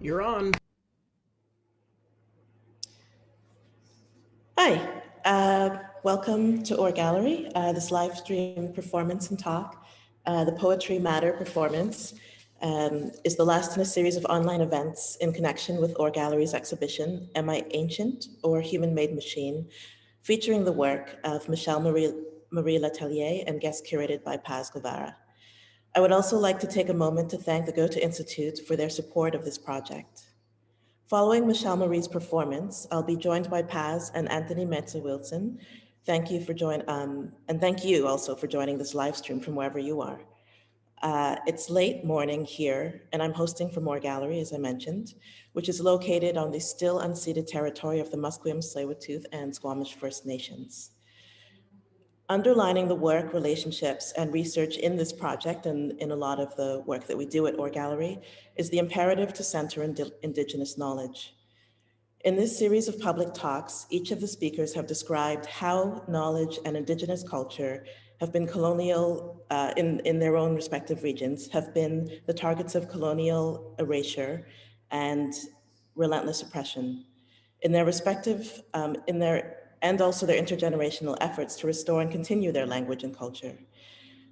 You're on. Hi, welcome to Or Gallery, this live stream performance and talk. The Poetry Matter performance is the last in a series of online events in connection with Or Gallery's exhibition, Am I Ancient or Human Made Machine, featuring the work of Michelle-Marie Letelier and guest curated by Paz Guevara. I would also like to take a moment to thank the Goethe Institute for their support of this project. Following Michelle-Marie's performance, I'll be joined by Paz and Anthony Meza-Wilson. And thank you also for joining this live stream from wherever you are. It's late morning here, and I'm hosting from Moore Gallery, as I mentioned, which is located on the still unceded territory of the Musqueam, Tsleil-Waututh, and Squamish First Nations. Underlining the work, relationships, and research in this project and in a lot of the work that we do at Or Gallery is the imperative to center Indigenous knowledge. In this series of public talks, each of the speakers have described how knowledge and Indigenous culture have been colonial, in their own respective regions, have been the targets of colonial erasure and relentless oppression. In their respective, and also their intergenerational efforts to restore and continue their language and culture.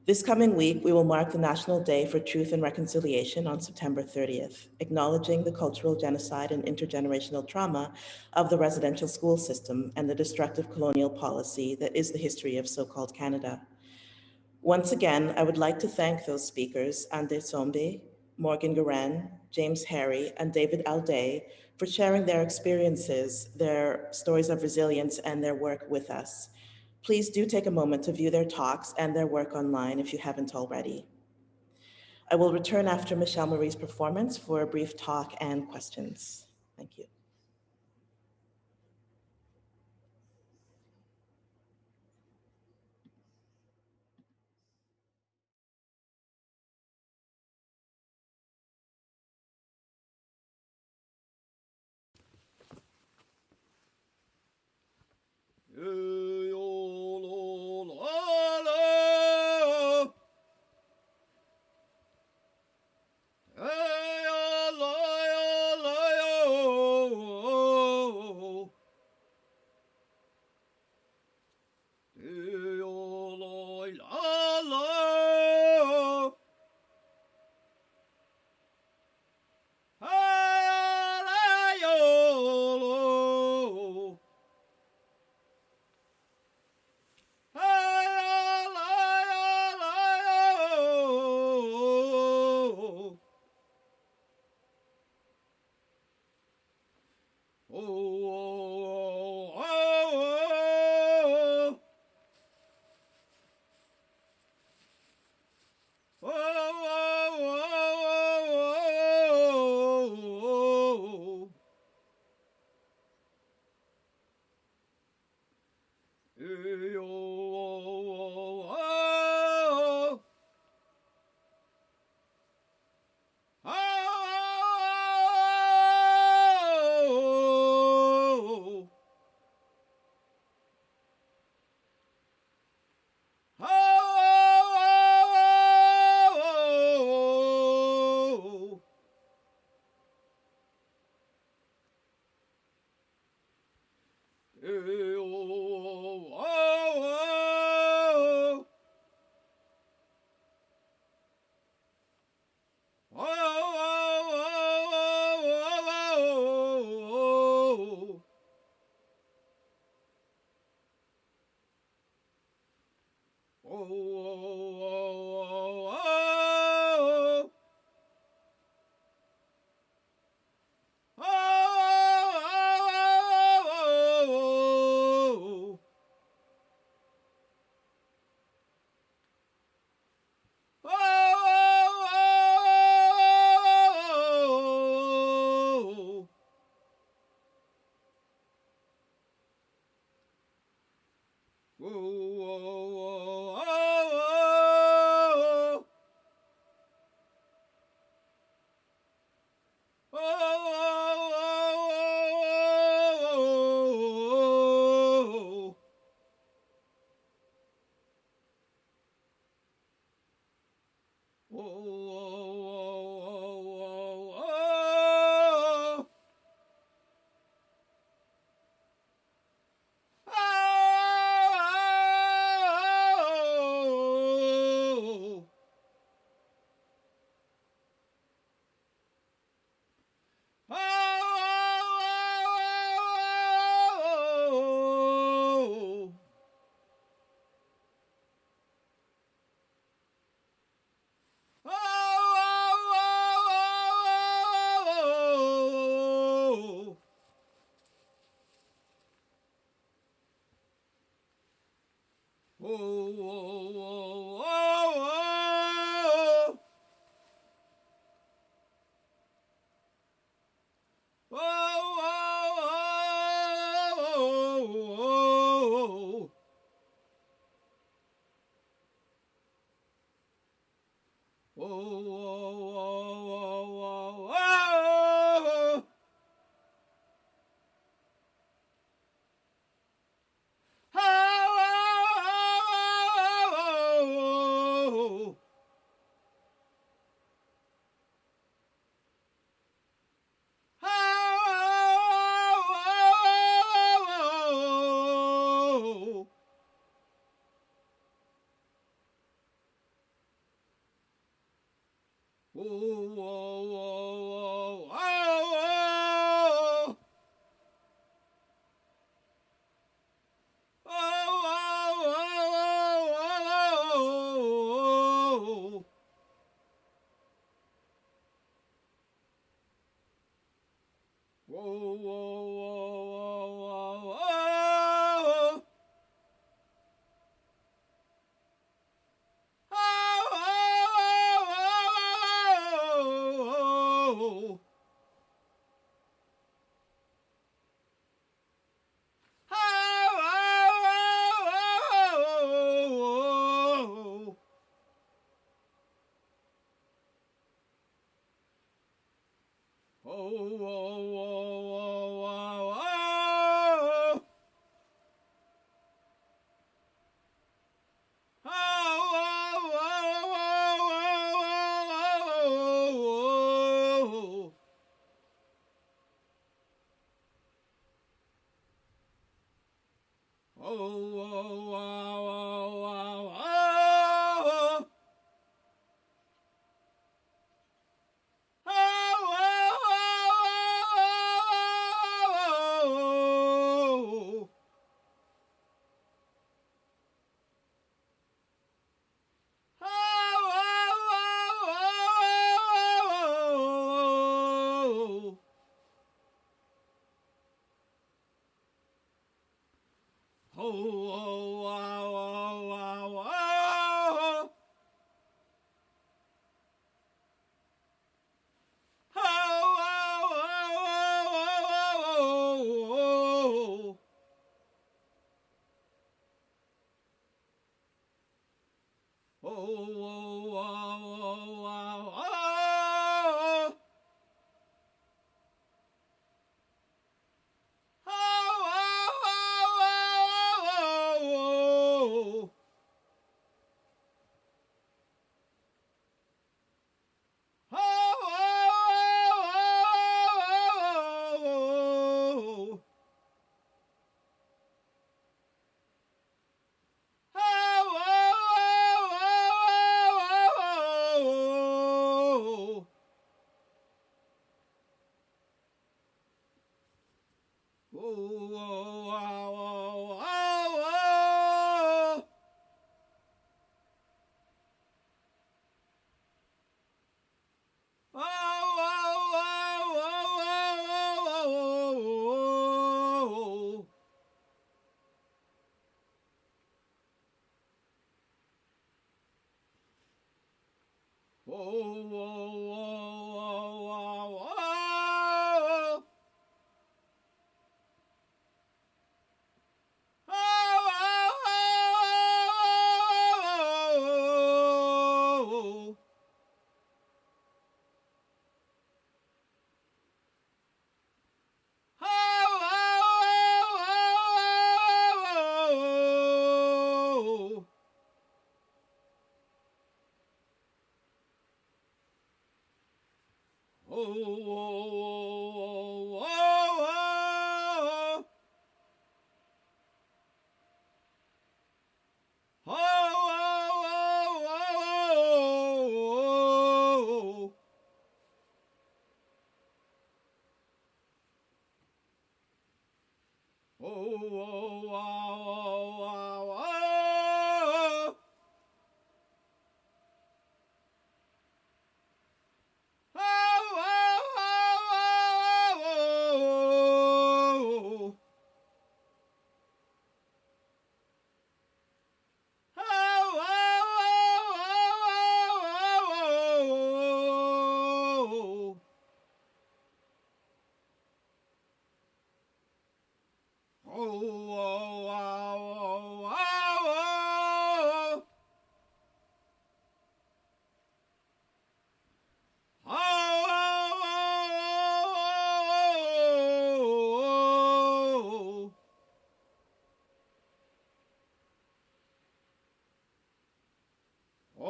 This coming week, we will mark the National Day for Truth and Reconciliation on September 30th, acknowledging the cultural genocide and intergenerational trauma of the residential school system and the destructive colonial policy that is the history of so-called Canada. Once again, I would like to thank those speakers, Ande Sombe, Morgan Guerin, James Harry, and David Alday, for sharing their experiences, their stories of resilience, and their work with us. Please do take a moment to view their talks and their work online if you haven't already. I will return after Michelle-Marie's performance for a brief talk and questions. Thank you.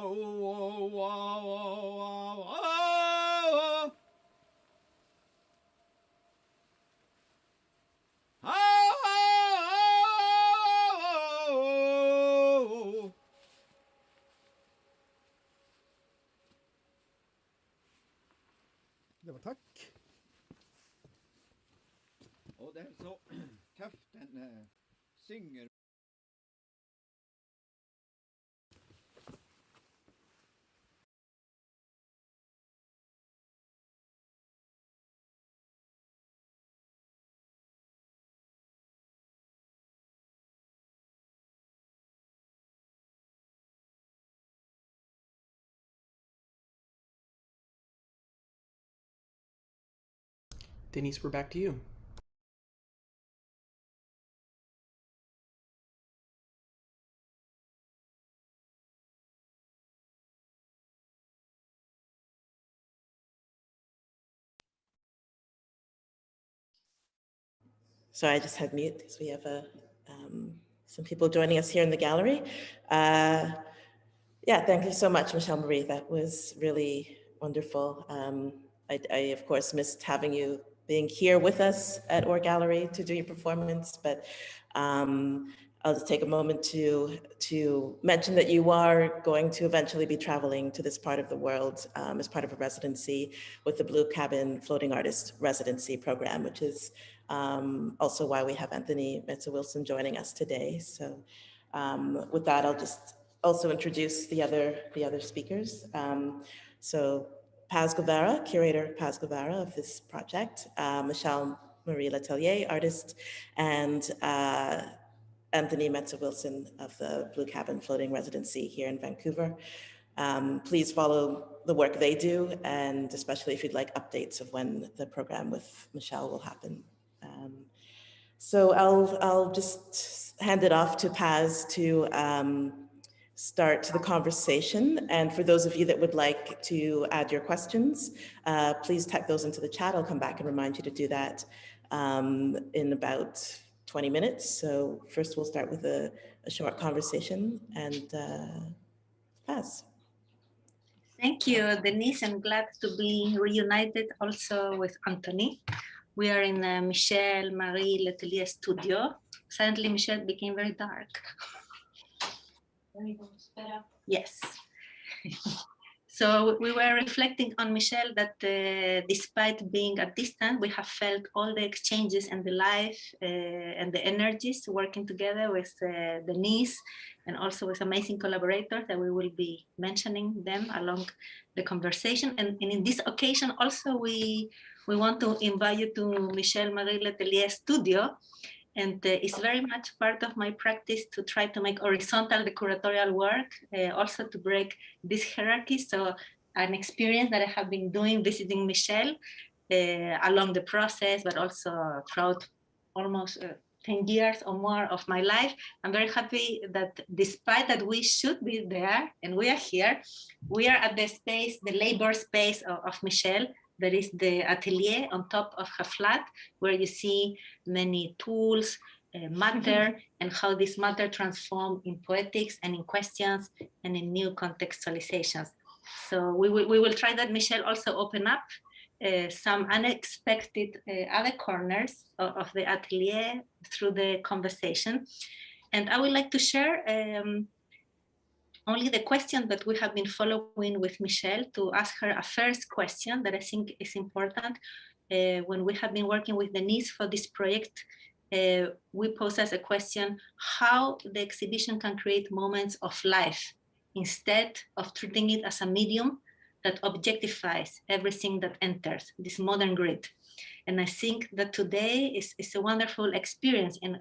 Det var takk. Og det er så tøft, den synger. Denise, we're back to you. So I just had mute because we have some people joining us here in the gallery. Yeah, thank you so much, Michelle-Marie. That was really wonderful. I, of course, missed having you being here with us at Or Gallery to do your performance, but I'll just take a moment to mention that you are going to eventually be traveling to this part of the world as part of a residency with the Blue Cabin Floating Artist Residency Program, which is also why we have Anthony Meza-Wilson joining us today. So with that, I'll just also introduce the other speakers. So Paz Guevara, curator Paz Guevara of this project, Michelle-Marie Letelier, artist, and Anthony Meza-Wilson of the Blue Cabin Floating Residency here in Vancouver. Please follow the work they do, and especially if you'd like updates of when the program with Michelle will happen. So I'll just hand it off to Paz to start the conversation. And for those of you that would like to add your questions, please type those into the chat. I'll come back and remind you to do that in about 20 minutes. So first we'll start with a short conversation, and Paz. Thank you, Denise. I'm glad to be reunited also with Anthony. We are in Michelle-Marie Letelier studio. Suddenly, Michelle became very dark. Yes. So we were reflecting on Michelle that despite being at distance, we have felt all the exchanges and the life and the energies working together with Denise and also with amazing collaborators that we will be mentioning them along the conversation. And in this occasion also, we want to invite you to Michelle-Marie Letelier studio. And it's very much part of my practice to try to make horizontal the curatorial work, also to break this hierarchy. So an experience that I have been doing visiting Michelle along the process, but also throughout almost 10 years or more of my life. I'm very happy that despite that we should be there and we are here, we are at the space, the labor space of Michelle. There is the atelier on top of her flat, where you see many tools, matter, and how this matter transform in poetics and in questions and in new contextualizations. So we will try that. Michelle also open up some unexpected other corners of the atelier through the conversation. And I would like to share only the question that we have been following with Michelle, to ask her a first question that I think is important. When we have been working with Denise for this project, we pose as a question, how the exhibition can create moments of life instead of treating it as a medium that objectifies everything that enters, this modern grid. And I think that today is a wonderful experience in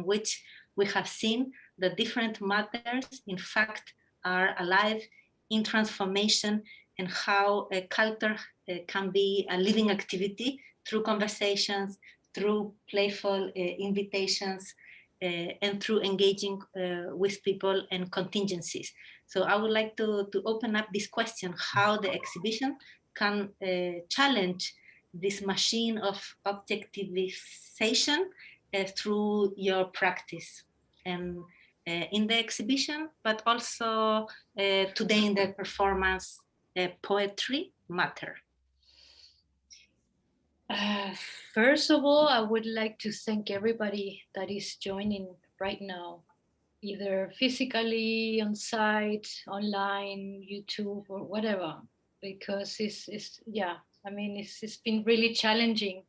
which we have seen that different matters, in fact, are alive in transformation, and how a culture can be a living activity through conversations, through playful invitations, and through engaging with people and contingencies. So I would like to open up this question, how the exhibition can challenge this machine of objectivization through your practice. And in the exhibition, but also today in the performance, Poetry Matter? First of all, I would like to thank everybody that is joining right now, either physically on site, online, YouTube, or whatever, because it's been really challenging,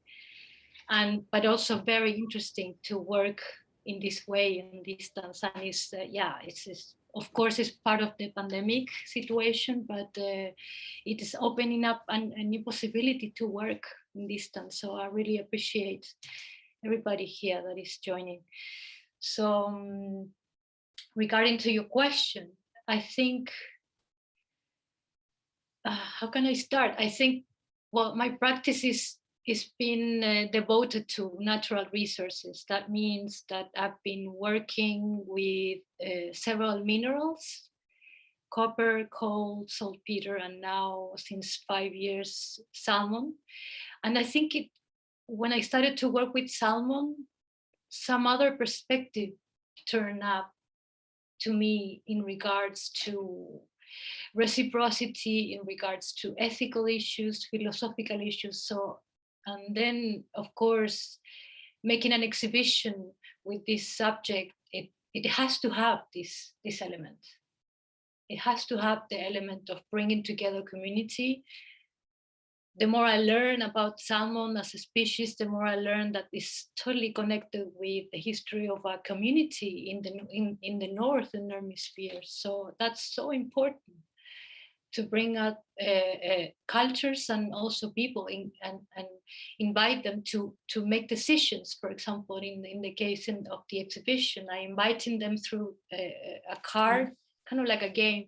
but also very interesting to work in this way in distance. And it's of course it's part of the pandemic situation, but it is opening up a new possibility to work in distance. So I really appreciate everybody here that is joining. So regarding to your question, I think, how can I start? I think, well, my practice is been devoted to natural resources. That means that I've been working with several minerals: copper, coal, saltpeter, and now since 5 years, salmon. And I think when I started to work with salmon, some other perspective turned up to me in regards to reciprocity, in regards to ethical issues, philosophical issues. So, and then of course, making an exhibition with this subject, it has to have this element. It has to have the element of bringing together community. The more I learn about salmon as a species, the more I learn that it's totally connected with the history of our community in the northern hemisphere. So that's so important, to bring out cultures and also people and invite them to make decisions. For example, in the case of the exhibition, I inviting them through a card, kind of like a game,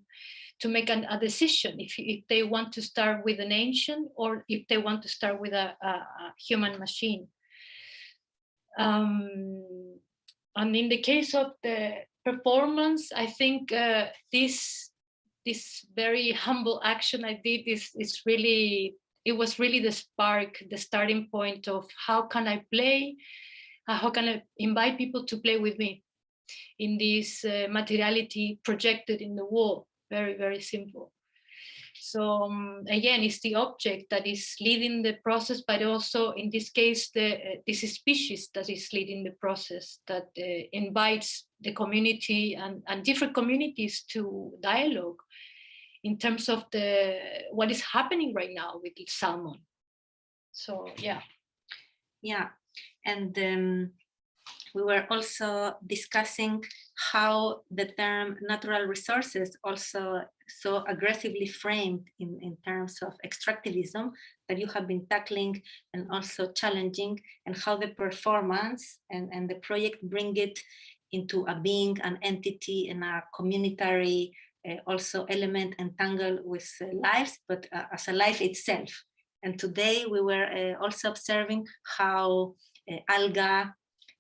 to make a decision if they want to start with an ancient or if they want to start with a human machine. And in the case of the performance, I think this very humble action I did it was really the spark, the starting point of how can I play, how can I invite people to play with me in this materiality projected in the wall. Very, very simple. So again, it's the object that is leading the process, but also in this case, this species that is leading the process, that invites the community and different communities to dialogue in terms of what is happening right now with the salmon. So yeah. Yeah, and we were also discussing how the term natural resources also so aggressively framed in terms of extractivism that you have been tackling and also challenging, and how the performance and the project bring it into a being, an entity, and a communitary also element entangled with lives, but as a life itself. And today we were also observing how alga,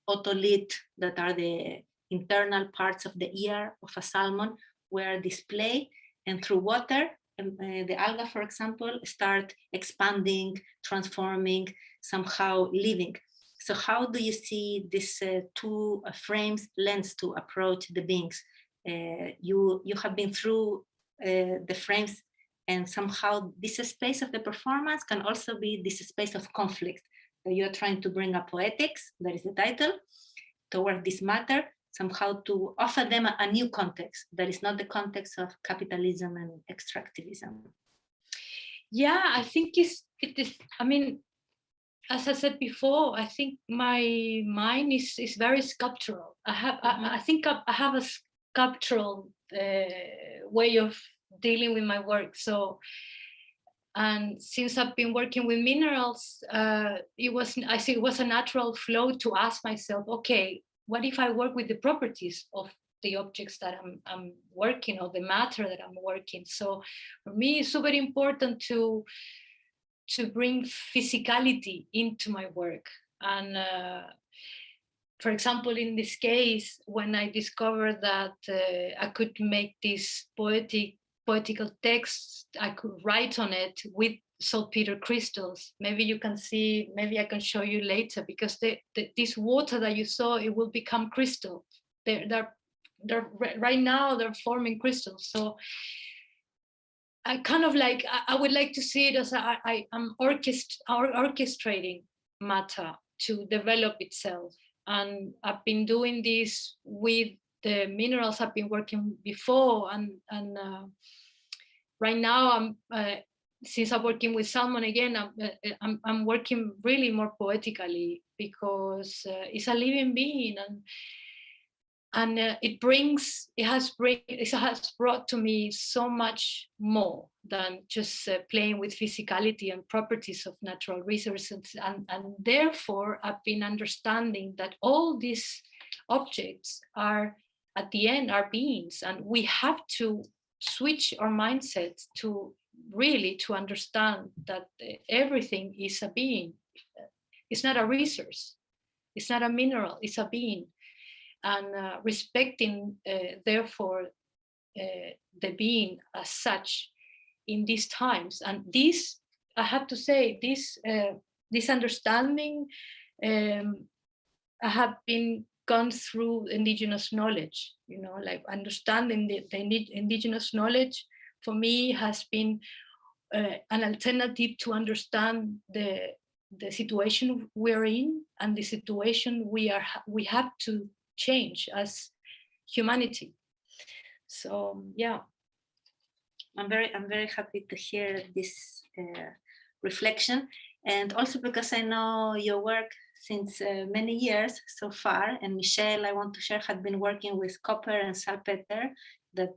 otolith, that are the internal parts of the ear of a salmon, were displayed, and through water, the alga, for example, start expanding, transforming, somehow living. So how do you see these two frames lens to approach the beings? You have been through the frames, and somehow this space of the performance can also be this space of conflict, that you're trying to bring a poetics, that is the title, toward this matter, somehow to offer them a new context that is not the context of capitalism and extractivism. Yeah, I think it is. I mean, as I said before, I think my mind is very sculptural. I think I have a sculptural way of dealing with my work. So, and since I've been working with minerals, it was a natural flow to ask myself, okay, what if I work with the properties of the objects that I'm working, or the matter that I'm working? So for me, it's super important to bring physicality into my work. And for example, in this case, when I discovered that I could make this poetical text, I could write on it with saltpeter crystals. Maybe you can see, maybe I can show you later, because this water that you saw, it will become crystal. They're right now they're forming crystals. So I kind of like, I would like to see it as I'm orchestrating matter to develop itself. And I've been doing this with the minerals I've been working before. And right now, since I'm working with salmon again, I'm working really more poetically, because it's a living being, and it has brought to me so much more than just playing with physicality and properties of natural resources. And therefore, I've been understanding that all these objects are, at the end, are beings, and we have to switch our mindsets to really to understand that everything is a being. It's not a resource. It's not a mineral. It's a being. And respecting, therefore, the being as such in these times. And this, I have to say, this understanding, I have been gone through indigenous knowledge. Like understanding the indigenous knowledge for me has been an alternative to understand the situation we're in, and the situation we have to change as humanity. So yeah, I'm very happy to hear this reflection, and also because I know your work since many years so far. And Michelle, I want to share, had been working with copper and saltpeter that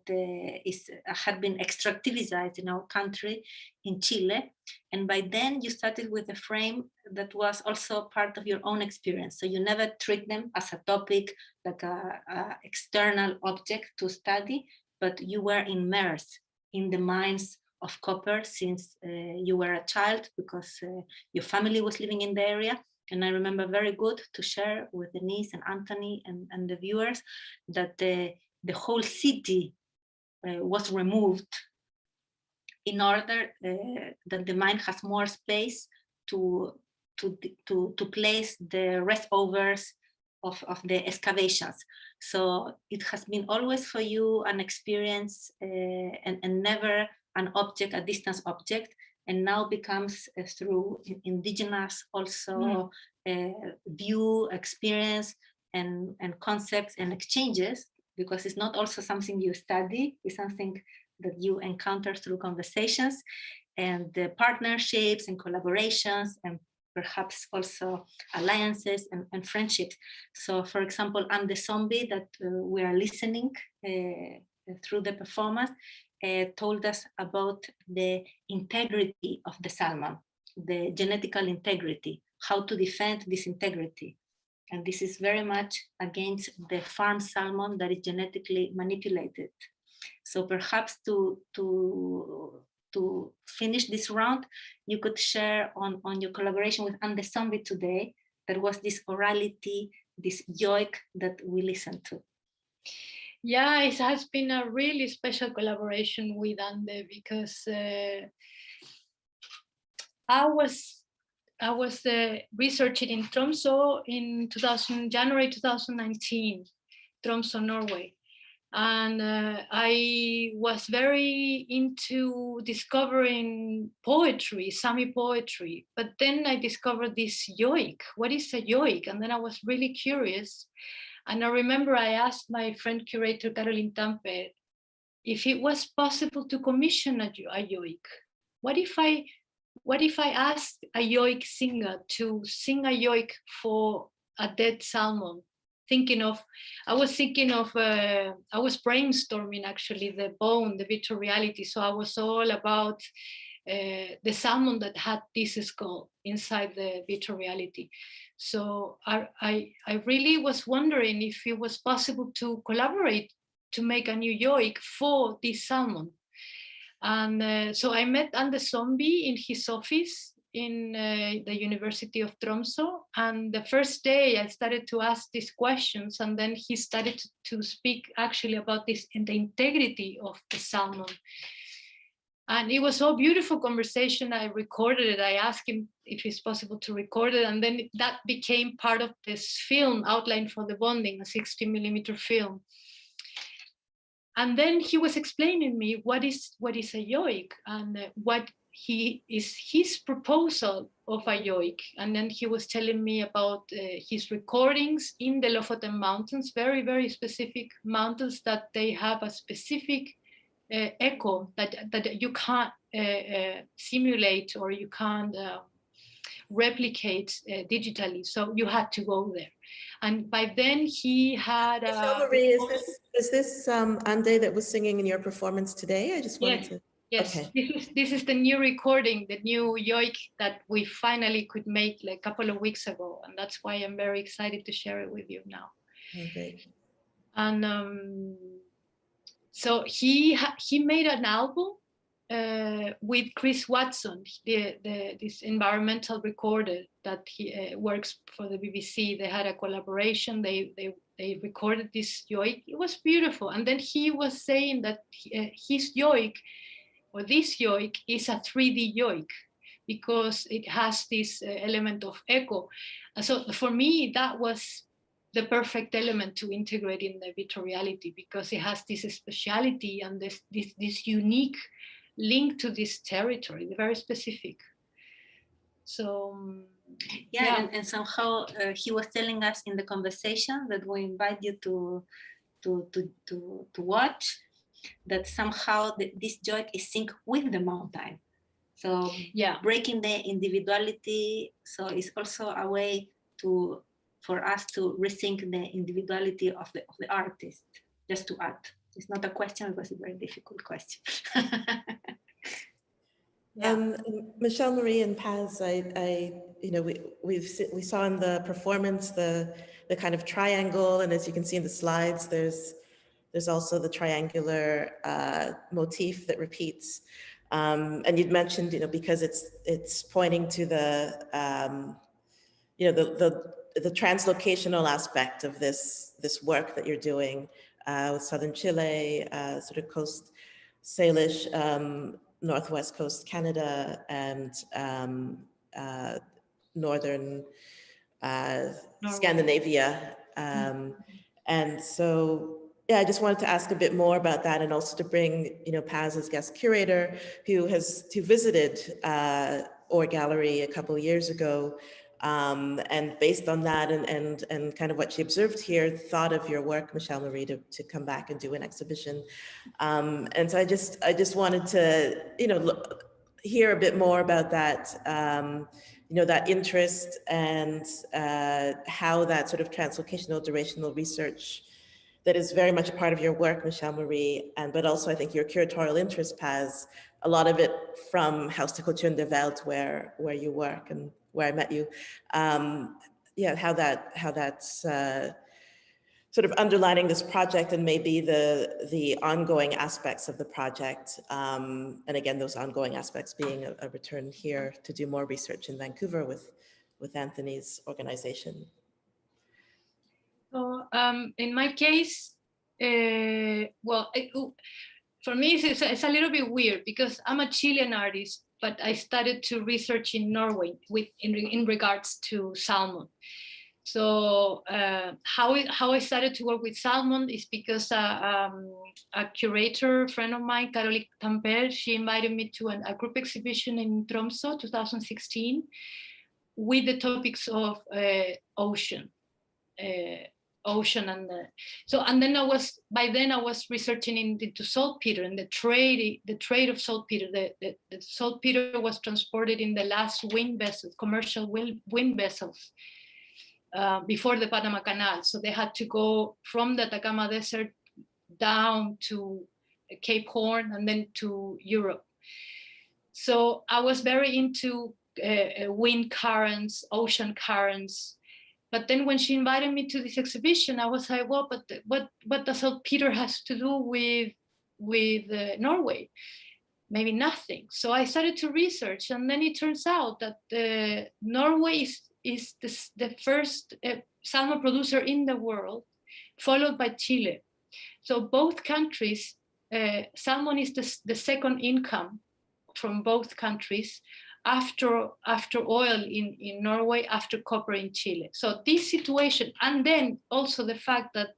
had been extractivized in our country, in Chile. And by then you started with a frame that was also part of your own experience. So you never treat them as a topic, like a external object to study, but you were immersed in the mines of copper since you were a child, because your family was living in the area. And I remember very good to share with Denise and Anthony and the viewers that the whole city was removed in order that the mine has more space to place the leftovers of the excavations. So it has been always for you an experience and never an object, a distance object, and now becomes through indigenous also view, experience, and concepts and exchanges, because it's not also something you study, it's something that you encounter through conversations and the partnerships and collaborations, and perhaps also alliances and friendships. So for example, I'm the zombie that we are listening through the performance told us about the integrity of the salmon, the genetical integrity, how to defend this integrity. And this is very much against the farm salmon that is genetically manipulated. So perhaps to finish this round, you could share on your collaboration with Ande Zombie today. There was this orality, this yoik that we listened to. Yeah, it has been a really special collaboration with Ande, because I was researching in Tromsø in January 2019, Tromsø, Norway. And I was very into discovering poetry, Sami poetry. But then I discovered this yoik. What is a yoik? And then I was really curious. And I remember I asked my friend curator, Caroline Tampe, if it was possible to commission a yoik. What if I asked a yoik singer to sing a yoik for a dead salmon? I was brainstorming actually the bone, the virtual reality. So I was all about the salmon that had this skull inside the virtual reality. So I really was wondering if it was possible to collaborate to make a new yoik for this salmon. And so I met Ande Zombie in his office in the University of Tromsø. And the first day I started to ask these questions, and then he started to speak actually about this and the integrity of the salmon. And it was a beautiful conversation. I recorded it. I asked him if it's possible to record it. And then that became part of this film, Outline for the Bonding, a 60mm film. And then he was explaining me what is a yoik and what his proposal of a yoik. And then he was telling me about his recordings in the Lofoten Mountains, very, very specific mountains that they have a specific echo that you can't simulate or you can't replicate digitally. So you had to go there. And by then he had Michelle-Marie, is this Ande that was singing in your performance today? I just wanted to. Yes, Okay. this is the new recording, the new yoik that we finally could make like a couple of weeks ago, and that's why I'm very excited to share it with you now. Oh, great. And so he made an album with Chris Watson, this environmental recorder that he works for the BBC. They had a collaboration. They recorded this yoik. It was beautiful, and then he was saying that his yoik, or this yoik, is a 3D yoik because it has this element of echo. So for me, that was the perfect element to integrate in the virtual reality because it has this speciality and this unique link to this territory, very specific. So yeah. And somehow he was telling us in the conversation that we invite you to watch, that somehow this joy is synced with the mountain. So yeah, breaking the individuality. So it's also a way for us to resync the individuality of the artist. Just to add, it's not a question, it was a very difficult question. Michelle-Marie and Paz, we saw in the performance the kind of triangle, and as you can see in the slides, there's also the triangular motif that repeats. And you'd mentioned, because it's pointing to the translocational aspect of this work that you're doing with southern Chile, sort of Coast Salish, Northwest Coast Canada, and northern Scandinavia. And so, yeah, I just wanted to ask a bit more about that, and also to bring, Paz as guest curator, who visited Or Gallery a couple of years ago, and based on that and kind of what she observed here, thought of your work, Michelle-Marie, to come back and do an exhibition. And so I just wanted to, hear a bit more about that, that interest and how that sort of translocational durational research that is very much a part of your work, Michelle-Marie, but also I think your curatorial interest, Paz, a lot of it from Haus der Kultur in der Welt, where you work and where I met you. How that's sort of underlining this project and maybe the ongoing aspects of the project. And again, those ongoing aspects being a return here to do more research in Vancouver with Anthony's organization. So in my case, for me, it's a little bit weird because I'm a Chilean artist, but I started to research in Norway in regards to salmon. So how I started to work with salmon is because a curator friend of mine, Caroline Tamper, she invited me to a group exhibition in Tromsø, 2016, with the topics of ocean. And then I was researching into saltpeter and the trade of saltpeter. The saltpeter was transported in the last commercial wind vessels before the Panama Canal. So they had to go from the Atacama Desert down to Cape Horn and then to Europe. So I was very into wind currents, ocean currents. But then when she invited me to this exhibition, I was like, well, but what does saltpeter has to do with Norway? Maybe nothing. So I started to research, and then it turns out that Norway is the first salmon producer in the world, followed by Chile. So both countries, salmon is the second income from both countries, after oil in Norway, after copper in Chile. So this situation, and then also the fact that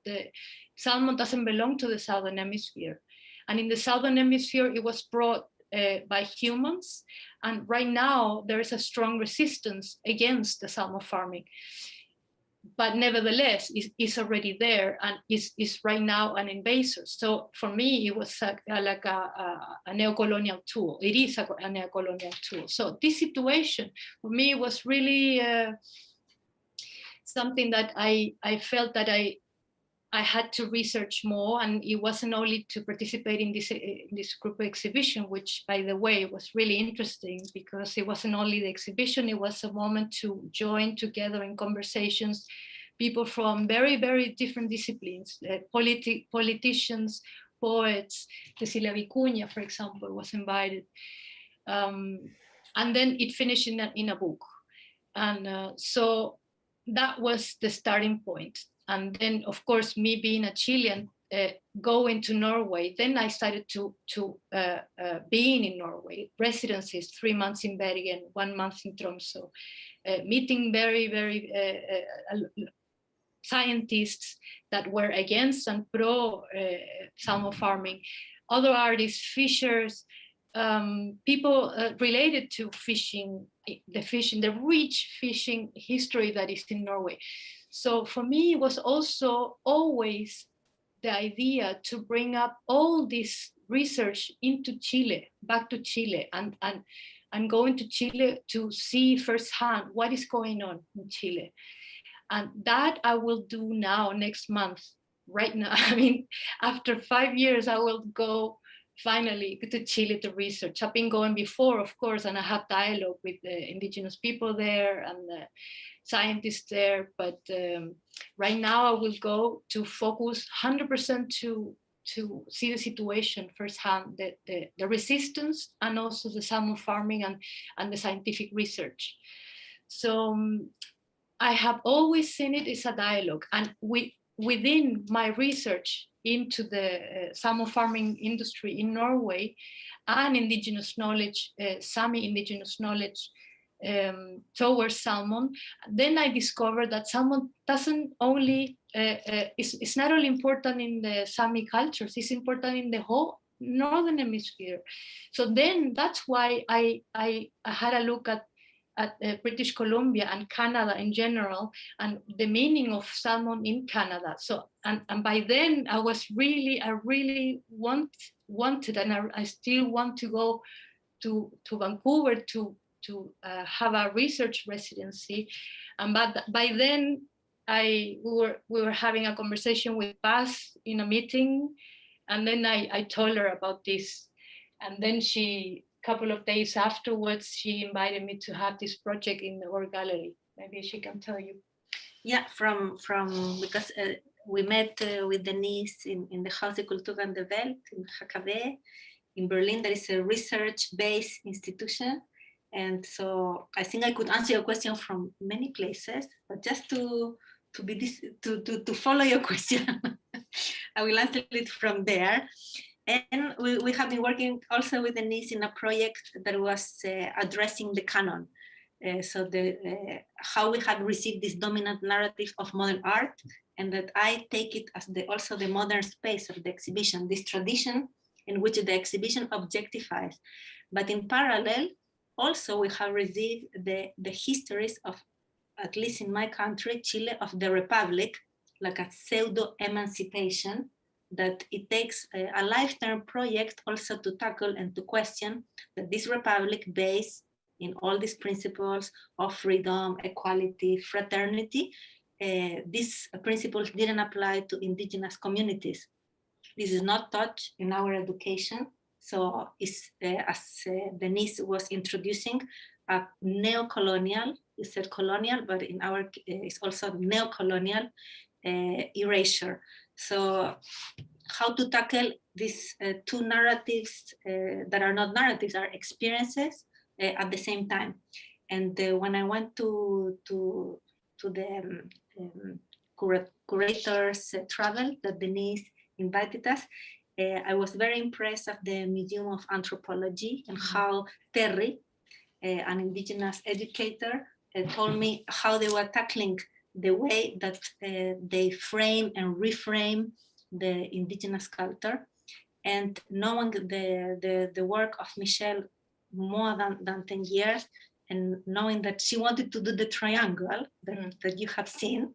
salmon doesn't belong to the Southern Hemisphere. And in the Southern Hemisphere, it was brought by humans. And right now, there is a strong resistance against the salmon farming. But nevertheless, it's already there and is right now an invasive. So for me, it was like a neocolonial tool. It is a neocolonial tool. So this situation for me was really something that I felt that I had to research more, and it wasn't only to participate in this group exhibition, which, by the way, was really interesting because it wasn't only the exhibition, it was a moment to join together in conversations people from very, very different disciplines, politicians, poets. Cecilia Vicuña, for example, was invited. And then it finished in a book. And so that was the starting point. And then, of course, me being a Chilean, going to Norway, then I started to being in Norway, residencies, 3 months in Bergen, 1 month in Tromsø, meeting very, very scientists that were against and pro salmon farming, other artists, fishers, people related to fishing, the rich fishing history that is in Norway. So for me, it was also always the idea to bring up all this research into Chile, back to Chile, and going to Chile to see firsthand what is going on in Chile. And that I will do now, next month, right now. I mean, after 5 years, I will go finally to Chile to research. I've been going before, of course, and I have dialogue with the indigenous people there and the scientists there. But right now I will go to focus 100% to see the situation firsthand, the resistance, and also the salmon farming and the scientific research. So I have always seen it as a dialogue, and within my research into the salmon farming industry in Norway and indigenous knowledge, Sami indigenous knowledge towards salmon, then I discovered that salmon doesn't only, it's not only important in the Sami cultures, it's important in the whole Northern Hemisphere. So then that's why I had a look at British Columbia and Canada in general, and the meaning of salmon in Canada. So, and by then I really wanted, and I still want to go to Vancouver to have a research residency. And but by then we were having a conversation with Paz in a meeting, and then I told her about this, and then couple of days afterwards, she invited me to have this project in our gallery. Maybe she can tell you. Yeah, from because we met with Denise in the Haus der Kultur an der Welt in HKW in Berlin. There is a research-based institution, and so I think I could answer your question from many places, but just to follow your question, I will answer it from there. And we have been working also with Denise in a project that was addressing the canon. So how we have received this dominant narrative of modern art, and that I take it as also the modern space of the exhibition, this tradition in which the exhibition objectifies. But in parallel, also we have received the histories of, at least in my country, Chile, of the Republic, like a pseudo-emancipation, that it takes a lifetime project also to tackle and to question that this republic, based in all these principles of freedom, equality, fraternity, these principles didn't apply to indigenous communities. This is not taught in our education. So it's, as Denise was introducing, a neo-colonial, you said colonial, but in our it's also neo-colonial erasure. So how to tackle these two narratives that are not narratives, are experiences at the same time. And when I went to the curator's travel that Denise invited us, I was very impressed of the Museum of Anthropology and how Terry, an indigenous educator, told me how they were tackling the way that they frame and reframe the indigenous culture. And knowing the work of Michelle more than 10 years, and knowing that she wanted to do the triangle that you have seen,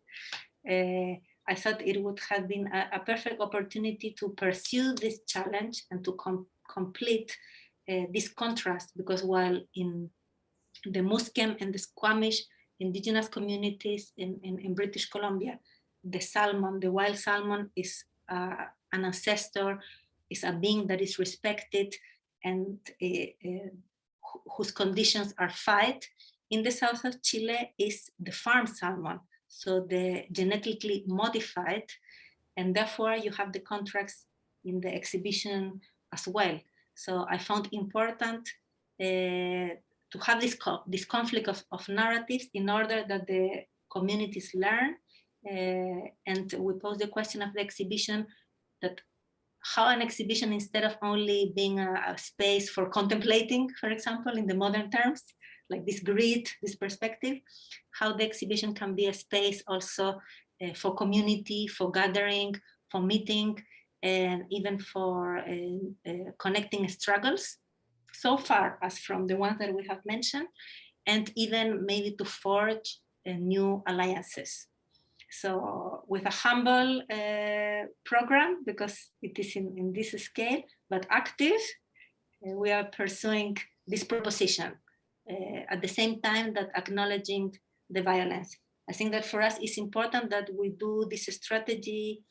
I thought it would have been a perfect opportunity to pursue this challenge and to complete this contrast, because while in the Musqueam and the Squamish indigenous communities in British Columbia, the salmon, the wild salmon, is an ancestor, is a being that is respected and whose conditions are fight. In the south of Chile is the farm salmon, so the genetically modified, and therefore you have the contracts in the exhibition as well. So I found important to have this conflict of narratives in order that the communities learn. And we pose the question of the exhibition, that how an exhibition, instead of only being a space for contemplating, for example, in the modern terms, like this grid, this perspective, how the exhibition can be a space also for community, for gathering, for meeting, and even for connecting struggles, so far as from the ones that we have mentioned, and even maybe to forge new alliances. So with a humble program, because it is in this scale, but active, we are pursuing this proposition at the same time that acknowledging the violence. I think that for us it's important that we do this strategy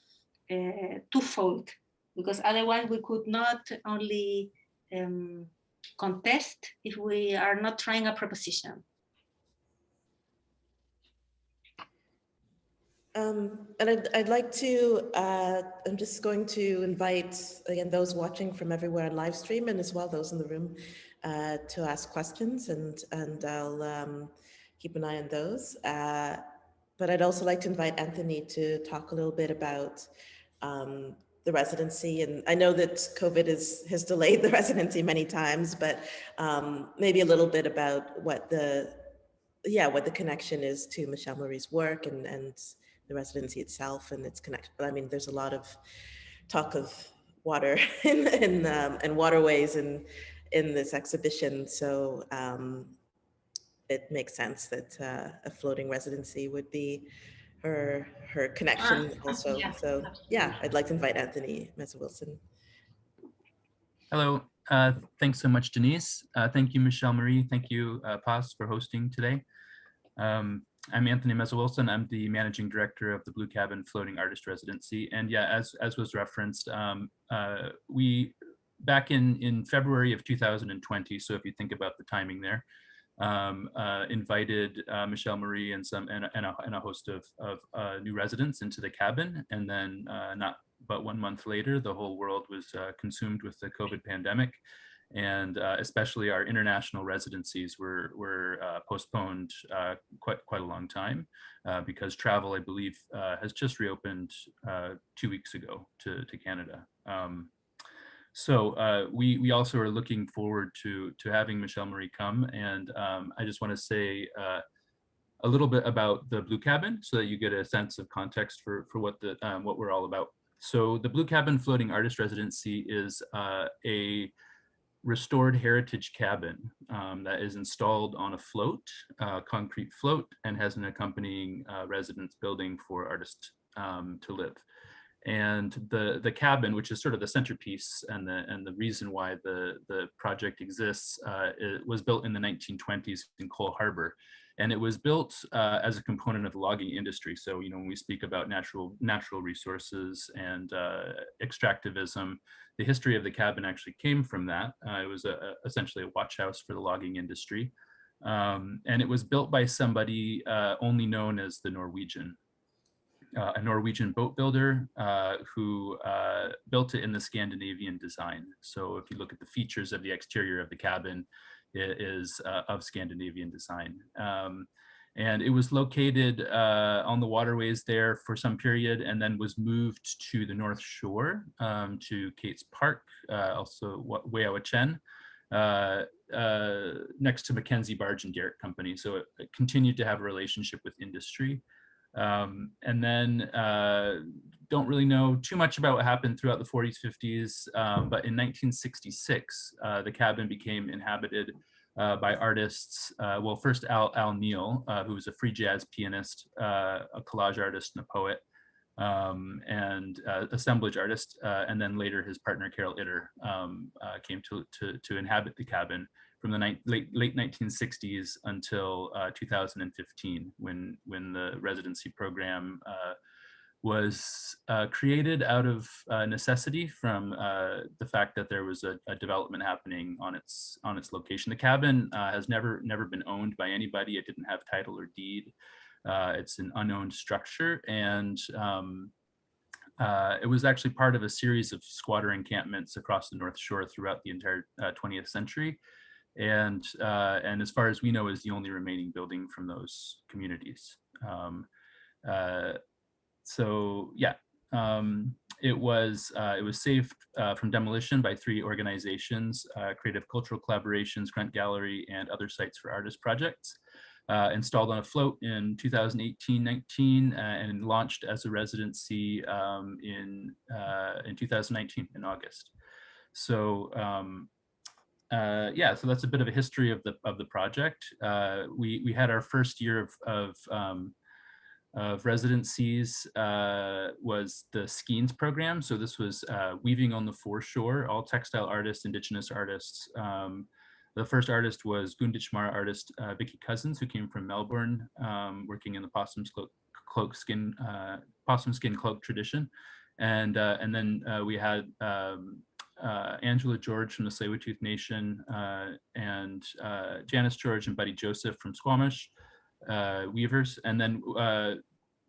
twofold, because otherwise we could not only contest if we are not trying a proposition. And I'd like to, I'm just going to invite, again, those watching from everywhere on live stream, and as well those in the room, to ask questions, and I'll keep an eye on those. But I'd also like to invite Anthony to talk a little bit about the residency. And I know that COVID has delayed the residency many times, but maybe a little bit about what the connection is to Michelle-Marie's work and the residency itself and its connection. But I mean, there's a lot of talk of water and waterways in this exhibition. So it makes sense that a floating residency would be her connection also. Yeah, so yeah, I'd like to invite Anthony Meza-Wilson. Hello, thanks so much, Denise. Thank you, Michelle-Marie. Thank you, Paz, for hosting today. I'm Anthony Meza-Wilson. I'm the managing director of the Blue Cabin Floating Artist Residency. And yeah, as was referenced, we back in February of 2020. So if you think about the timing there, invited Michelle-Marie and a host of new residents into the cabin, and then not but 1 month later, the whole world was consumed with the COVID pandemic. And especially our international residencies were postponed quite a long time because travel, I believe, has just reopened 2 weeks ago to Canada. So we also are looking forward to having Michelle-Marie come, and I just want to say a little bit about the Blue Cabin so that you get a sense of context for what we're all about. So the Blue Cabin Floating Artist Residency is a restored heritage cabin that is installed on a float, concrete float, and has an accompanying residence building for artists to live. And the cabin, which is sort of the centerpiece and the reason why the project exists, it was built in the 1920s in Cole Harbor. And it was built as a component of the logging industry. So, you know, when we speak about natural resources and extractivism, the history of the cabin actually came from that. It was essentially a watch house for the logging industry. And it was built by somebody only known as the Norwegian, a Norwegian boat builder who built it in the Scandinavian design. So if you look at the features of the exterior of the cabin, it is of Scandinavian design. And it was located on the waterways there for some period, and then was moved to the North Shore, to Kate's Park, also Weawachen, next to Mackenzie Barge and Garrett Company. So it continued to have a relationship with industry. And then don't really know too much about what happened throughout the 40s, 50s, but in 1966, the cabin became inhabited by artists. Well, first Al Neal, who was a free jazz pianist, a collage artist and a poet, and assemblage artist, and then later his partner Carol Itter came to inhabit the cabin from the late 1960s until 2015, when the residency program was created out of necessity from the fact that there was a development happening on its location. The cabin has never been owned by anybody. It didn't have title or deed. It's an unowned structure, and it was actually part of a series of squatter encampments across the North Shore throughout the entire 20th century. And as far as we know, is the only remaining building from those communities. So yeah, it was saved from demolition by 3 organizations: Creative Cultural Collaborations, Grunt Gallery, and Other Sites for Artists projects. Installed on a float in 2018-19 and launched as a residency in 2019 in August. So yeah, so that's a bit of a history of the project. We had our first year of residencies was the Skeens program. So this was weaving on the foreshore, all textile artists, Indigenous artists. The first artist was Gunditjmara artist Vicky Cousins, who came from Melbourne, working in the possum skin cloak tradition, and then we had Angela George from the Tsleil-Waututh Nation, and Janice George and Buddy Joseph from Squamish weavers. And then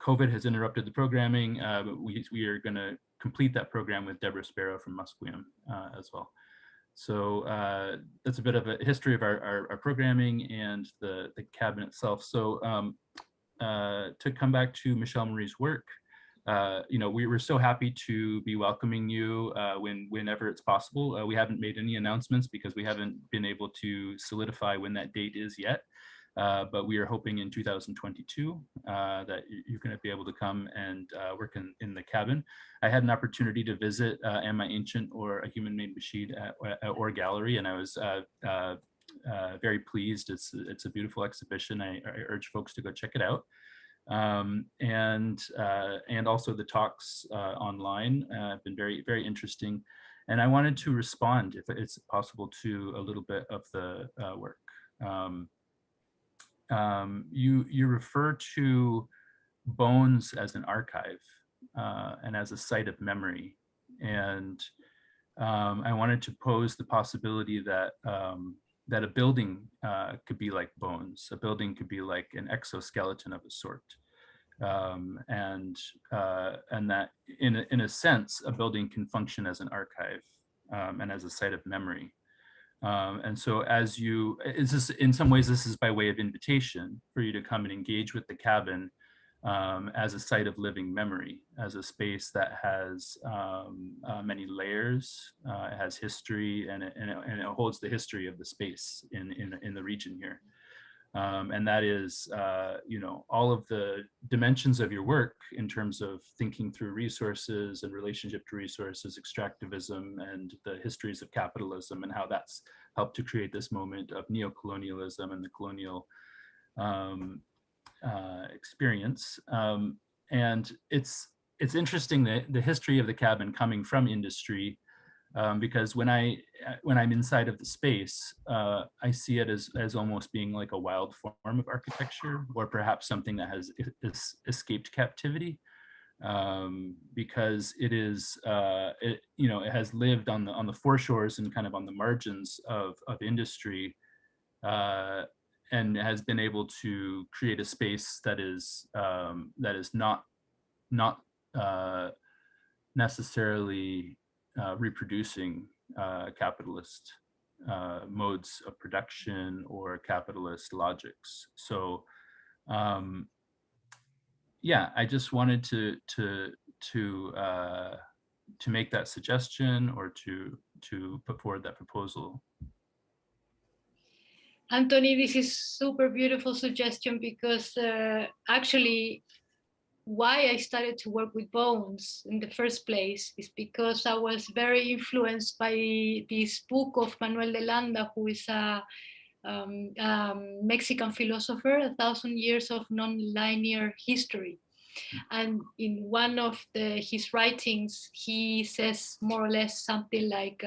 COVID has interrupted the programming. We are going to complete that program with Deborah Sparrow from Musqueam as well. So that's a bit of a history of our programming and the cabin itself. So to come back to Michelle-Marie's work, you know, we were so happy to be welcoming you whenever it's possible. We haven't made any announcements because we haven't been able to solidify when that date is yet. But we are hoping in 2022 that you're going to be able to come and work in the cabin. I had an opportunity to visit Am I Ancient or A Human Made Machine at Or Gallery, and I was very pleased. It's a beautiful exhibition. I urge folks to go check it out. And also the talks online have been very, very interesting. And I wanted to respond, if it's possible, to a little bit of the work. You refer to bones as an archive and as a site of memory. And I wanted to pose the possibility that that a building could be like bones. A building could be like an exoskeleton of a sort. And that in a sense, a building can function as an archive and as a site of memory. And so in some ways, this is by way of invitation for you to come and engage with the cabin as a site of living memory, as a space that has many layers, it has history, and it holds the history of the space in the region here. And that is, you know, all of the dimensions of your work in terms of thinking through resources and relationship to resources, extractivism, and the histories of capitalism, and how that's helped to create this moment of neocolonialism and the colonial experience. And it's interesting that the history of the cabin coming from industry, because when I'm inside of the space, I see it as almost being like a wild form of architecture, or perhaps something that has escaped captivity, because it is, you know, it has lived on the foreshores and kind of on the margins of industry, and has been able to create a space that is not necessarily reproducing capitalist modes of production or capitalist logics. So yeah, I just wanted to make that suggestion, or to put forward that proposal. Anthony, this is super beautiful suggestion, because actually why I started to work with bones in the first place is because I was very influenced by this book of Manuel de Landa, who is a Mexican philosopher, 1,000 Years of Non-Linear History. And in one of his writings, he says more or less something like,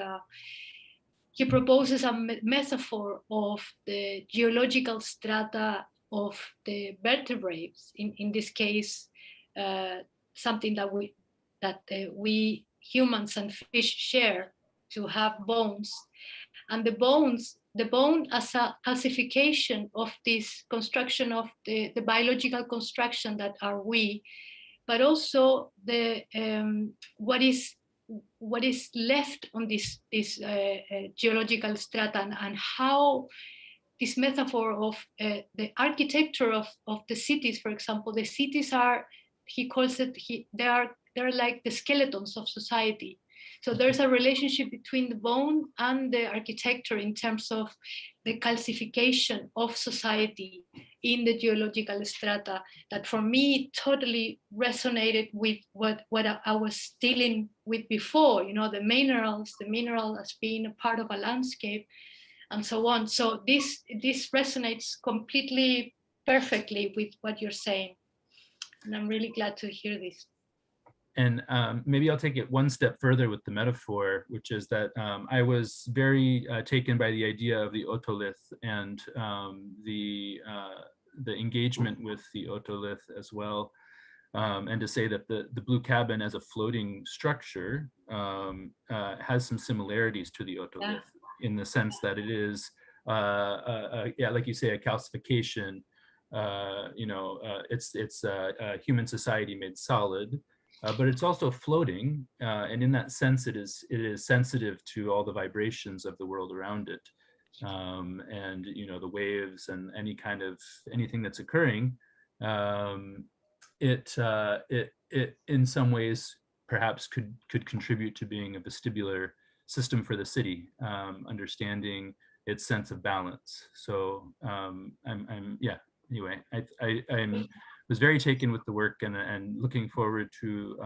he proposes a metaphor of the geological strata of the vertebrates. In this case, something that we humans and fish share, to have bones. And the bone as a classification of this construction of the biological construction that are we, but also the what is left on this geological strata, and how this metaphor of the architecture of the cities, for example, the cities are, he calls it, they're like the skeletons of society. So there's a relationship between the bone and the architecture in terms of the calcification of society in the geological strata, that for me totally resonated with what I was dealing with before, the mineral as being a part of a landscape, and so on. So this resonates completely perfectly with what you're saying. And I'm really glad to hear this. And maybe I'll take it one step further with the metaphor, which is that I was very taken by the idea of the otolith and the engagement with the otolith as well. And to say that the blue cabin as a floating structure has some similarities to the otolith, in the sense that it is, like you say, a calcification. It's human society made solid. But it's also floating, and in that sense, it is sensitive to all the vibrations of the world around it, and the waves and anything that's occurring. It in some ways perhaps could contribute to being a vestibular system for the city, understanding its sense of balance. So anyway, I'm was very taken with the work and looking forward to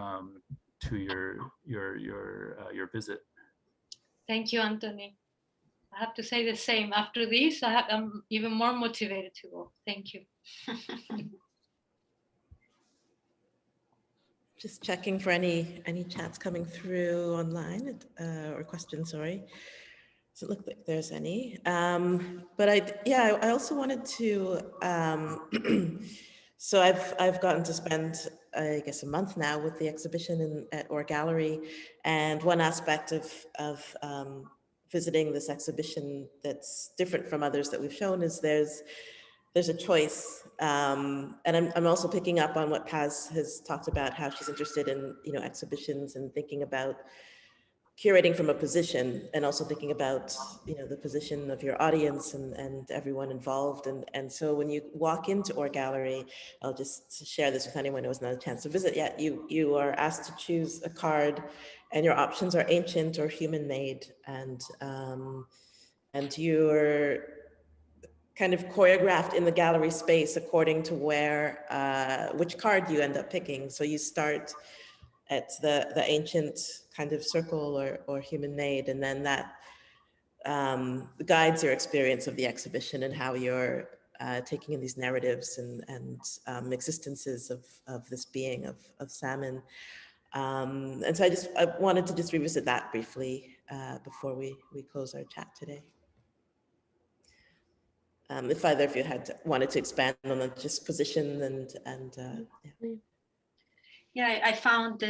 your visit. Thank you, Anthony. I have to say the same. After this, I'm even more motivated to go. Thank you. Just checking for any chats coming through online, or questions, sorry. Doesn't look like there's any. But I also wanted to, so I've gotten to spend, I guess, a month now with the exhibition at Or Gallery, and one aspect of visiting this exhibition that's different from others that we've shown is there's a choice, and I'm also picking up on what Paz has talked about, how she's interested in exhibitions and thinking about curating from a position, and also thinking about the position of your audience and everyone involved. And so when you walk into Or Gallery, I'll just share this with anyone who has not a chance to visit yet, you are asked to choose a card, and your options are ancient or human made, and you're kind of choreographed in the gallery space according to which card you end up picking. So you start at the ancient kind of circle or human made, and then that guides your experience of the exhibition and how you're taking in these narratives and existences of this being of salmon. And so I wanted to just revisit that briefly before we close our chat today. If either of you wanted to expand on the just position and Yeah, I found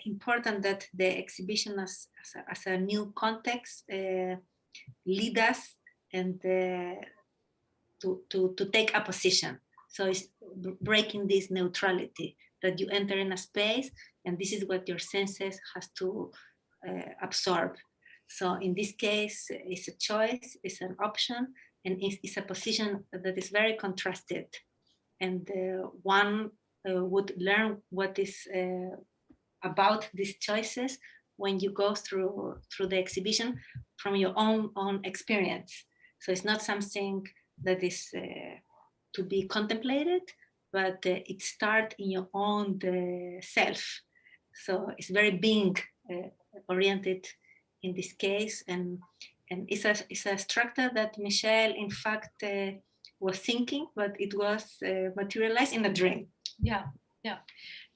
important that the exhibition as a new context lead us and to take a position. So it's breaking this neutrality that you enter in a space, and this is what your senses has to absorb. So in this case, it's a choice, it's an option, and it's a position that is very contrasted. And one would learn what is about these choices when you go through the exhibition from your own experience. So it's not something that is to be contemplated, but it starts in your own self. So it's very being oriented in this case, and it's a structure that Michelle, in fact, was thinking, but it was materialized in a dream. Yeah,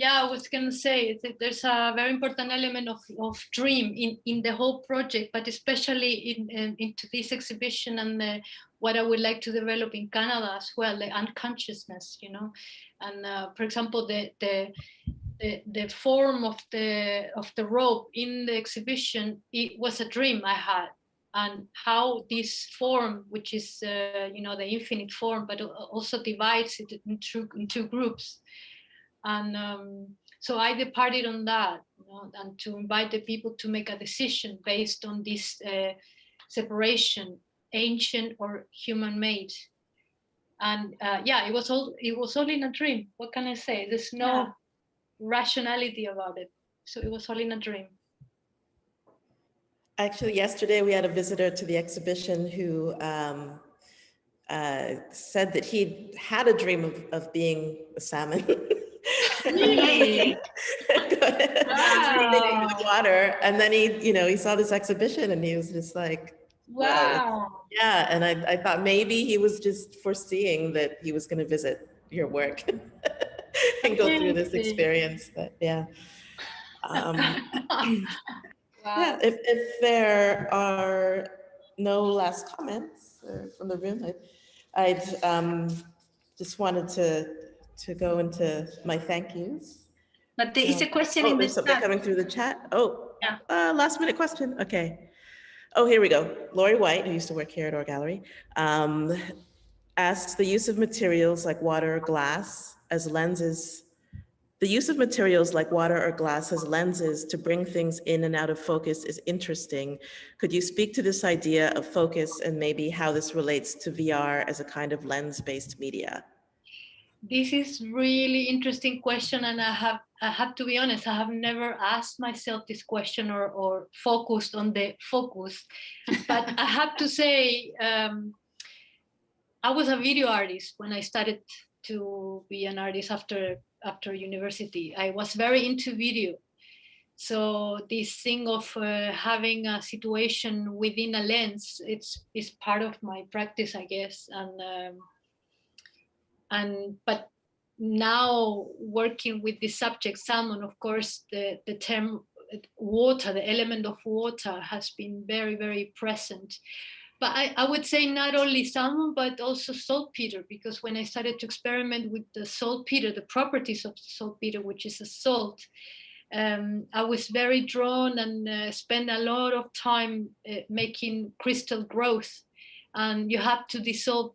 I was gonna say that there's a very important element of dream in the whole project, but especially into this exhibition and what I would like to develop in Canada as well, the unconsciousness, you know. And for example, the form of the rope in the exhibition, it was a dream I had, and how this form, which is you know, the infinite form, but also divides it into groups. And so I departed on that, you know, and to invite the people to make a decision based on this separation, ancient or human-made. And yeah, it was all in a dream. What can I say? There's no rationality about it. So it was all in a dream. Actually, yesterday we had a visitor to the exhibition who said that he had a dream of being a salmon. Really? Swimming in the water, and then he saw this exhibition and he was just like, wow. Yeah, and I thought maybe he was just foreseeing that he was going to visit your work and go through this experience. But yeah. Wow. Yeah, if there are no last comments from the room, I'd just wanted to go into my thank yous. But there is a question in the there's something chat. coming through the chat. Oh, yeah. Last minute question. Okay. Oh, here we go. Lori White, who used to work here at Art Gallery, asks the use of materials like water or glass as lenses. The use of materials like water or glass as lenses to bring things in and out of focus is interesting. Could you speak to this idea of focus and maybe how this relates to VR as a kind of lens-based media? This is really interesting question, and I have to be honest, I have never asked myself this question or focused on the focus. But I have to say, I was a video artist when I started to be an artist after university. I was very into video. So this thing of having a situation within a lens, it's part of my practice, I guess. But now working with the subject salmon, of course, the term water, the element of water has been very, very present. But I would say not only salmon, but also saltpeter, because when I started to experiment with the saltpeter, the properties of the saltpeter, which is a salt, I was very drawn and spent a lot of time making crystal growth. And you have to dissolve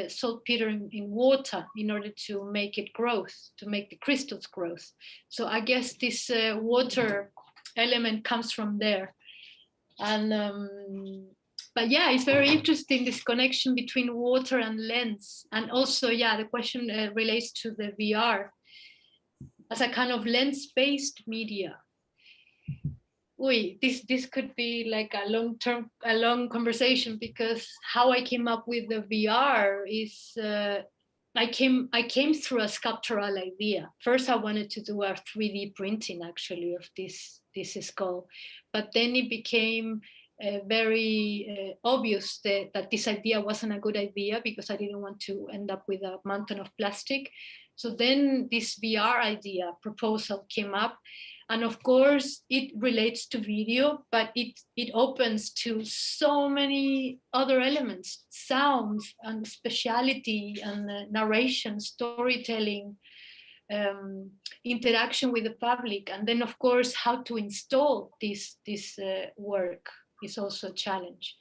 saltpeter in water in order to make it growth, to make the crystals growth. So I guess this water element comes from there. And but yeah, it's very interesting, this connection between water and lens. And also, yeah, the question relates to the VR as a kind of lens-based media. This could be like a long conversation, because how I came up with the VR is I came through a sculptural idea. First, I wanted to do a 3D printing actually of this skull, but then it became very obvious that this idea wasn't a good idea, because I didn't want to end up with a mountain of plastic. So then this VR idea proposal came up. And of course, it relates to video, but it opens to so many other elements, sounds and speciality and narration, storytelling, interaction with the public. And then, of course, how to install this work is also a challenge.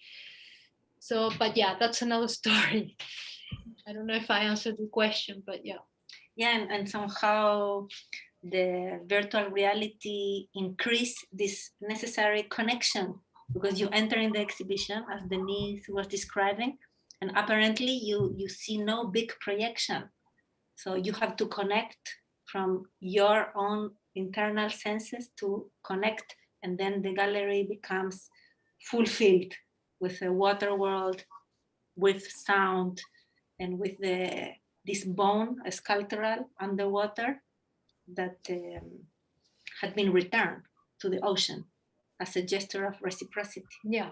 So, but yeah, that's another story. I don't know if I answered the question, but yeah. Yeah, and somehow the virtual reality increase this necessary connection, because you enter in the exhibition, as Denise was describing, and apparently you see no big projection. So you have to connect from your own internal senses to connect, and then the gallery becomes fulfilled with a water world, with sound, and with the this bone, a sculptural underwater that had been returned to the ocean as a gesture of reciprocity. Yeah.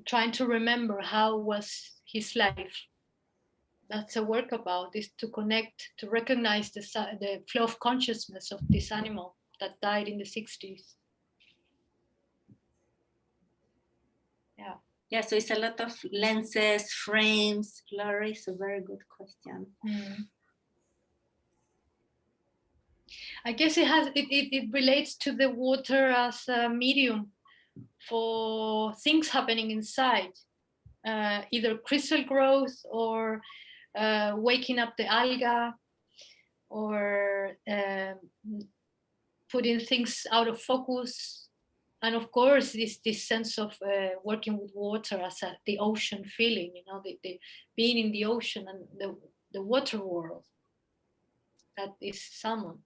Trying to remember how was his life. That's a work about, is to connect, to recognize the flow of consciousness of this animal that died in the 60s. Yeah. Yeah, so it's a lot of lenses, frames. Laurie, it's a very good question. I guess it relates to the water as a medium for things happening inside, either crystal growth or waking up the alga, or putting things out of focus. And of course, this sense of working with water as the ocean feeling, you know, the being in the ocean and the water world that is salmon.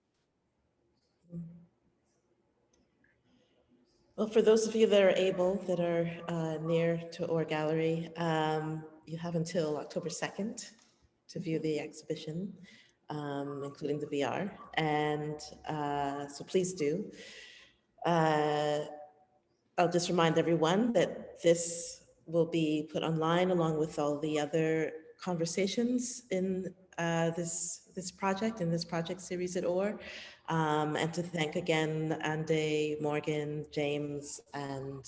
Well, for those of you that are able, that are near to Or Gallery, you have until October 2nd to view the exhibition, including the VR. And so please do. I'll just remind everyone that this will be put online along with all the other conversations in this project series at OR. And to thank again Ande, Morgan, James, and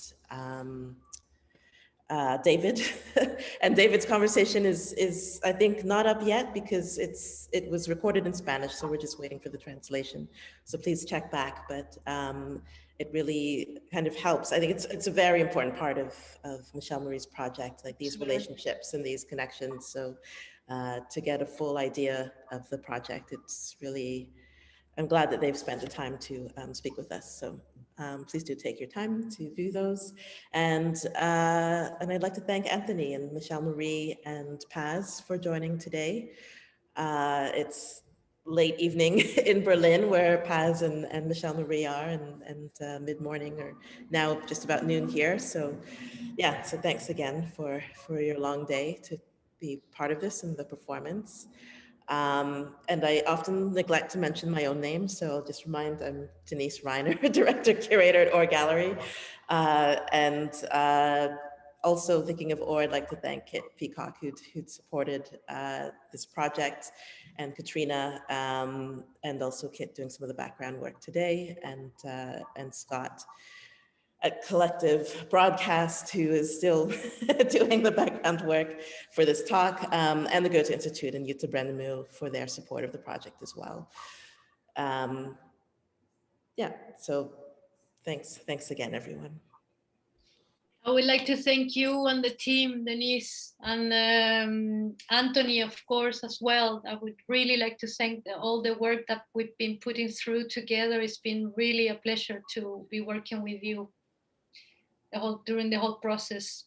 David. And David's conversation is I think not up yet because it was recorded in Spanish, so we're just waiting for the translation. So please check back, but it really kind of helps. I think it's a very important part of Michelle-Marie's project, like these relationships and these connections. So to get a full idea of the project, it's really, I'm glad that they've spent the time to speak with us. So please do take your time to view those. And I'd like to thank Anthony and Michelle-Marie and Paz for joining today. It's late evening in Berlin where Paz and Michelle-Marie are, and mid-morning or now just about noon here. So yeah, so thanks again for your long day to be part of this and the performance. And I often neglect to mention my own name, so I'll just remind I'm Denise Ryner, Director, Curator at OR Gallery. Also thinking of OR, I'd like to thank Kit Peacock, who'd supported this project, and Katrina, and also Kit doing some of the background work today, and Scott at Collective Broadcast, who is still doing the background work for this talk, and the Goethe Institute and Jutta Brennemu for their support of the project as well. Yeah, so thanks again, everyone. I would like to thank you and the team, Denise and Anthony, of course, as well. I would really like to thank all the work that we've been putting through together. It's been really a pleasure to be working with you during the whole process.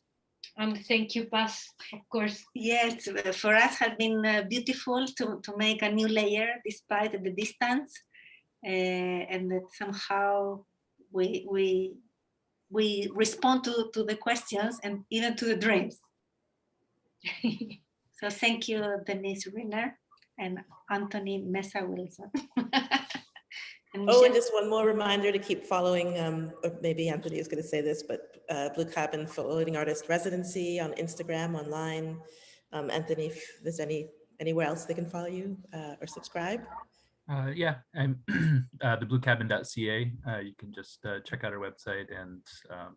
And thank you, Paz, of course. Yes, for us has been beautiful to make a new layer despite the distance, and that somehow we respond to the questions and even to the dreams. So thank you, Denise Ryner and Anthony Meza-Wilson. And just one more reminder to keep following, or maybe Anthony is going to say this, but Blue Cabin Floating Artist Residency on Instagram, online. Anthony, if there's anywhere else they can follow you or subscribe? Yeah, and thebluecabin.ca. You can just check out our website and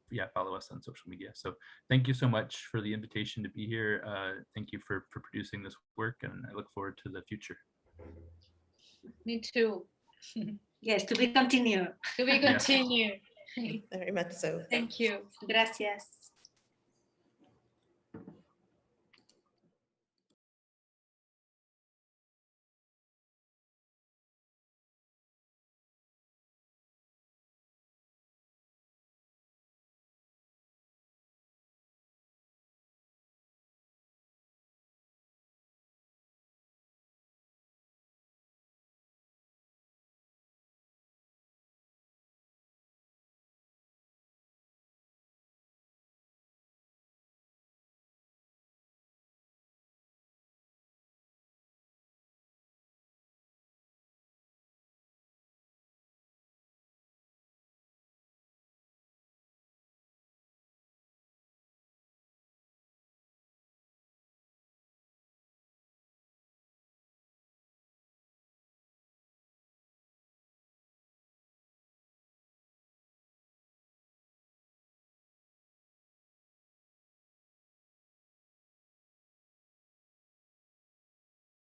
yeah, follow us on social media. So thank you so much for the invitation to be here. Thank you for producing this work, and I look forward to the future. Me too. Yes, to be continued. To be continued. Very much so. Thank you. Gracias.